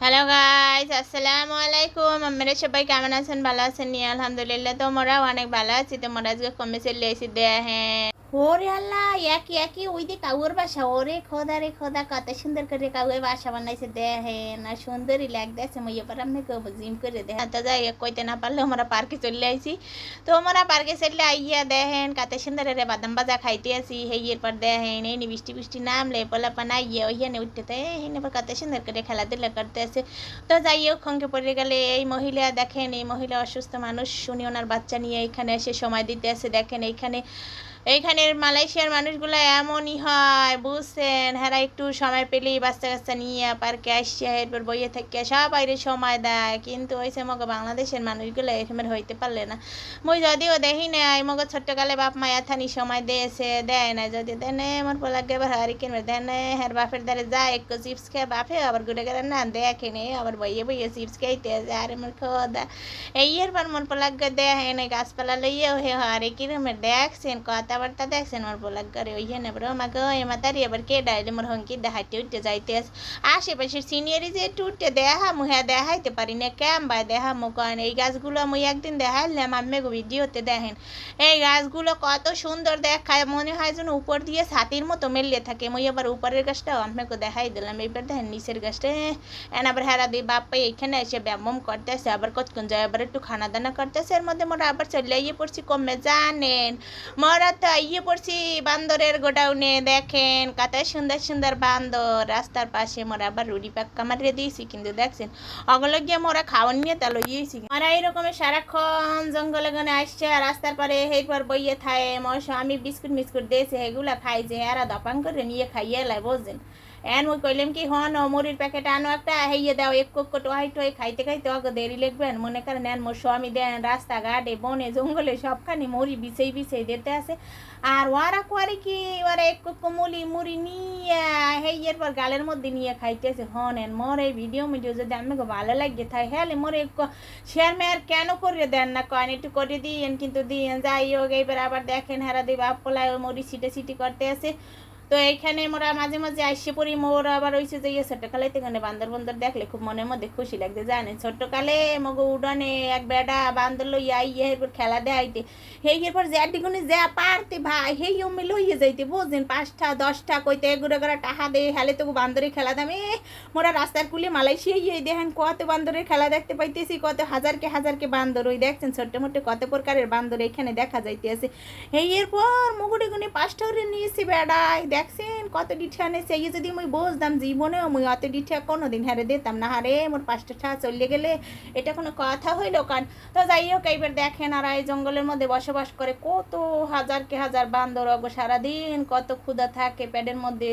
Hello guys, আসসালামু আলাইকুম। আপনারা সবাই কেমন আছেন? ভালো আছেন? নিয়ে আলহামদুলিল্লাহ, তোমরাও অনেক ভালো আছি। তোমরা আজকে কমে চলে এসে দেখেন, ওরে আল্লাহ, একই একই ওই যে কাউর বাসা। ওরে খোদা রে খোদা, কত সুন্দর করে কাউয়ের বাসা বানাইছে দেখেন। আর সুন্দরই লাগতেছে। মই এবার আপনাকে জিম করে দেখেন। তো যাই হোক, কইতে না পারলে আমরা পার্কে চলে আইছি। তো আমরা পার্কে চলে আইয়া দেখেন কত সুন্দর রে বাদাম বাজা খাইতে আছি। হেই এরপর দেখেন এই বৃষ্টি বৃষ্টি নামলে পোলা পানাইয়া ওইখানে উঠতে এবার কত সুন্দর করে খেলাধুলা করতে আছে। তো যাই হোক, খঙ্কে পড়ে গেলে এই মহিলা দেখেন, এই মহিলা অসুস্থ মানুষ, উনি ওনার বাচ্চা নিয়ে এখানে এসে সময় দিতে আসে। দেখেন এইখানের মালয়েশিয়ার মানুষগুলো এমনই হয়, বুঝছেন? হ্যাঁ, একটু সময় পেলেই বাচ্চা কাচ্চা নিয়ে পার্কে আসছে, এরপর বইয়ে থেকে সবাইরে সময় দেয়। কিন্তু ওইসে মগ বাংলাদেশের মানুষগুলো এরকমের হইতে পারলে না। মুই যদিও দেখি না, মগ ছোট্টকালে বাপ মায়া থানি সময় দিয়েছে, দেয় না। যদি দেন আমার পোলাকে এবার হারিকেন দেন, হ্যাঁ বাপের দ্বারে যায় একটু চিপস খেয়ে বাপে আবার ঘুরে গেলেন না, দেখে নে আবার বইয়ে বইয়ে চিপস খাইতে আছে। আর আমার খোদা, এই এরপর মন পোলাকে দেখেন গাছপালা লইয়েও হে হারে কিরমের দেখছেন, কথাবার্তা দেখছেন মোর পোলাক করে। ওইখানে এবার আমাকে মাতারি এবার কে ডাইলে মোর হঙ্কি দেখাইতে উঠতে যাইতে আছে। আশেপাশের সিনিয়রি যে একটু উঠতে দেখা হ্যাঁ দেখাইতে পারি না, ক্যাম বাই দেখা করেন। এই গাছগুলো মুই একদিন দেখাইলাম, আমি ভিডিওতে দেখেন এই গাছগুলো কত সুন্দর দেখায়, মনে হয় যেন উপর দিয়ে ছাতির মতো মেলিয়ে থাকে। মুই আবার উপরের গাছটাও আমাকে দেখাই দিলাম। এইবার দেখেন নিচের গাছটা এন আবার হেরা দিই বাপ্পা এইখানে এসে ব্যায়াম করতেছে, আবার কতক্ষণ যায় আবার একটু খানা দানা করতেছে। এর মধ্যে মোরা আবার চলে আইয়ে পড়ছি কমে, জানেন মোরা তো আইয়ে পড়ছি বান্দরের গোডাউনে। দেখেন কত সুন্দর সুন্দর বান্দর রাস্তার পাশে। মোরা আবার রুড়ি পাক্কা মারিয়ে দিয়েছি, কিন্তু দেখছেন অগলো গিয়ে মোরা খাওয়ান নিয়ে তা লইয়েছি। মোরা এইরকমের সারাক্ষণ জঙ্গলে গনে আসছে রাস্তার পরে, এইবার বইয়ে থায় মোর স্বামী বিস্কুট মিস্কুট দিয়েছে, এগুলা খাই যে এরা দপাং করে নিয়ে খাইয়ে এলাই, বুঝছেন? এন ওই কইলাম কি হন মুড়ির প্যাকেট আনো একটা, হেইয়ে দাও এক কোক টোহাই টোহাই খাইতে খাইতে অগে দেরি লাগবেন। মনে করেন এন মোর স্বামী দেন রাস্তাঘাটে বনে জঙ্গলে সবখানি মুড়ি বিছেই বিছেই দিতে আছে। আর ওরা করে কি, ওরা এক কোক মুড়ি নিয়ে হেইয়ের পর গালের মধ্যে নিয়ে খাইতেছে। হনেন মোর এই ভিডিও যদি আমাকে ভালো লাগে থাকে হ্যাঁ মোর শেয়ার মেয়ার কেন করে দেন না, কয়েন একটু করে দিয়েন, কিন্তু দিয়েন। যাই হোক, এইবার আবার দেখেন হেরা দিই বাপ পোলায় মুড়ি ছিটে ছিটি করতে আছে। তো এইখানে মোরা মাঝে মাঝে আসছে পড়ি। মোর আবার হয়েছে যে ছোট্টকালে এখানে বান্দর বন্দর দেখলে খুব মনের মধ্যে খুশি লাগছে, জানেন? ছোট্টকালে মগো উডানে এক বেটা বান্দর লইয়া আইয়ে এরপর খেলা দেখাইতে, হেই এরপর জ্যাটিগুনে যা পারতে ভাই হেই অম্মি লইয়ে যাইতে, বুঝছেন? 5টা 10টা কইতে এগুলো করে টাহা দে হেলে তো বান্দরে খেলা দামে। মোরা রাস্তার কুলে মালয়েশিয়ায় দেখেন কত বান্দরের খেলা দেখতে পাইতেছি, কত হাজারকে বান্দর। ওই দেখছেন ছোট্ট মোটে কত প্রকারের বান্দর এখানে দেখা যাইতেছে। এই এরপর মুগুড়ি গুনি 5টা নিয়েছি বেড়াই, দেখছেন কত ডিঠা নেছে। এই যদি মুই বুঝতাম জীবনেও মুই অত ডিঠা কোনোদিন হারে দিতাম না। হারে মোর 5টা ঠা চলে গেলে এটা কোনো কথা হইল কান? তো যাই হোক, এইবার দেখেন আর এই জঙ্গলের মধ্যে বসবাস করে কত হাজার বান্দর, অগো সারাদিন কত ক্ষুধা থাকে পেটের মধ্যে।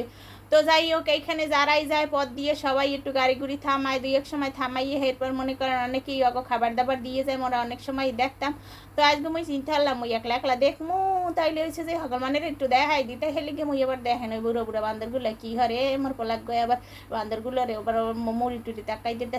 তো যাই হোক, এইখানে যারাই যায় পথ দিয়ে সবাই একটু গাড়ি গুড়ি থামায়, দুই এক সময় থামাইয়ে এরপর মনে করেন অনেকেই অগো খাবার দাবার দিয়ে যায়, মোরা অনেক সময় দেখতাম। তো আজকে মুই চিন্তা করলাম মুই একলা একলা দেখমু, তাইলে হয়েছে যে ভগবানের একটু দেখাই দিতে। হেলে গিয়ে মুই এবার দেখেন ওই বুড়ো বুড়ো বান্দরগুলো কি হরে মোর পোলাক গয়ে আবার বান্দরগুলো রে এবার মুড়ি টুড়ি তাকাই দিতে।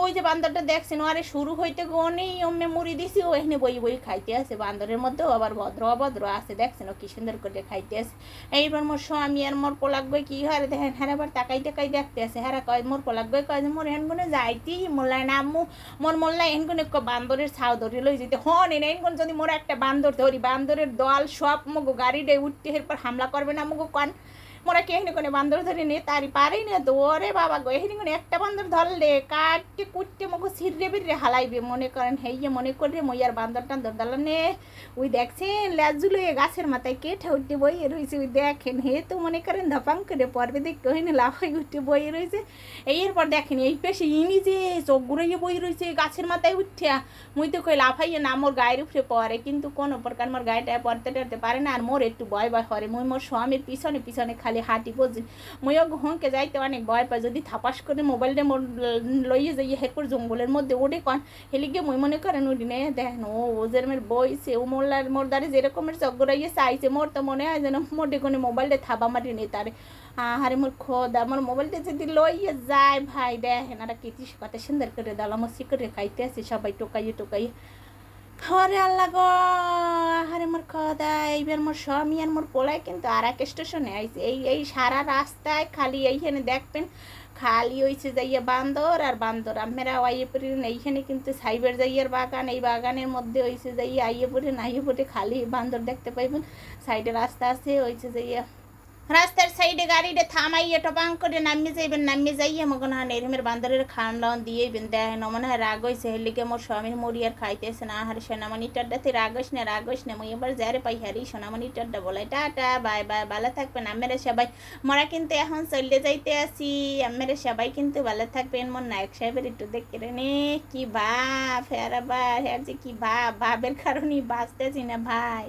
ওই যে বান্দরটা দেখছেন আরে শুরু হইতে গনেই অমনে মুড়ি দিছি, ও এখানে বই বই খাইতে আছে। বান্দরের মধ্যেও আবার ভদ্র অভদ্র আছে, দেখছেন ও কি সুন্দর করে খাইতে আছে। এইবার মোর স্বামী আর মোর পোলাক গই কি হরে দেখেন, হ্যাঁ আবার তাকাই তাকাই দেখতে আছে। হ্যাঁ কয় মোর পোলাক গই কয় যে মোর হেন গুনে যাইতি মোল্লায় নামু, মোর মোল্লায় হেন গুনে বান্দরের ছাও ধরে লই যেতে। হন এন কোন যদি মোর একটা বান্দর ধরি, বান্দরের দল সব মগো গাড়িতে উঠতে এরপর হামলা করবে না মগো কন? মোরা কে এখানে কোনো বান্দর ধরে নিয়ে তারি পারেই না তো। ওরে বাবা গো, এখানে কোনো একটা বান্দর ধরলে কাটতে কুটতে মগো ছিঁড়ে বিড়ে হালাইবে। মনে করেন হেইয়ে মনে করে মই আর বান্দর টান্দর দালানে ওই দেখছেন ল্যাজুলো গাছের মাথায় কেটে উঠতে বইয়ে রয়েছে। ওই দেখেন হে তো মনে করেন ধপাং করে পর্বে দেখতে হইনি লাফাই উঠতে বইয়ে রয়েছে। এরপর দেখেন এই পেশে ইনি যে চোখ ঘুরাইয়ে বইয়ে রয়েছে গাছের মাথায় উঠিয়া। মুই তো কই লাফাইয়ে না মোর গায়ের উপরে পরে, কিন্তু কোনো প্রকার মোর গায়েটা পড়তে টরতে পারে না। আর মোর একটু ভয় ভয় হরে, মুই মোর স্বামীর পিছনে পিছনে খালি হাঁটি, বুঝছি? মুইও ঘুমকে যাইতে অনেক ভয় পাই। যদি থাপাস করে মোবাইলটা মোর লইয়ে যাই এরপর জঙ্গলের মধ্যে ওঠে কন, হেলিকে মুই মনে করেন উঠি নেই দেখেন ও যেরমের বইছে ও মোল্লার মোর দ্বারে যেরকমের চকরাইয়ে চাইছে, মোর তো মনে হয় যেন মোর কোনো মোবাইলটা থাবা মারি নেই তারে। আরে মোর খোদা, আমার মোবাইলটা যদি লইয়ে যায় ভাই দেখেন আর কেটি কত সুন্দর করে দালামসি করে খাইতে আছে সবাই টোকাইয়ে টোকাইয়ে। হরে আল্লাহ গো, আরে মোর খোদা। এইবার মোর স্বামী আর মোর পোলায় কিন্তু আর এক স্টেশনে আইছে। এই সারা রাস্তায় খালি এইখানে দেখবেন খালি হয়েছে যাইয়া বান্দর আর বান্দর। আমরা আইয়ে পড়ি এইখানে কিন্তু সাইবার যাইয়ার বাগান, এই বাগানের মধ্যে হয়েছে যাইয়া আইয়ে পড়ে নাইয়ে পড়ে খালি বান্দর দেখতে পাইবেন। সাইডে রাস্তা আছে, হয়েছে যাইয়া রাস্তার সাইডে গাড়িটা থামাইয়া টপাং করে নামিয়ে যাইবেন, নামিয়ে যাইয়া মনে হয় এরমের বান্দরের খাওয়ান দাওয়ান দিয়েইবেন। দেখেন মনে হয় রাগ হয়েছে, হেলিকে মোর স্বামীর মুড়ি আর খাইতেছে না। আর সোনামণিটারটাতে রাগ হইস না, রাগ হইস না, মুই এবার যারে পাই হারি সোনামণিটারটা বলাই টাটা বাই বাই, ভালো থাকবেন আমরা সবাই। মোরা কিন্তু এখন চলে যাইতে আসি, আমরা সবাই কিন্তু ভালো থাকবেন। মোর নায়ক সাহেবের একটু দেখতে নে কি ভাব, হ্যাঁ আবার হ্যাঁ যে কি ভাবের কারণেই বাঁচতেছি না ভাই।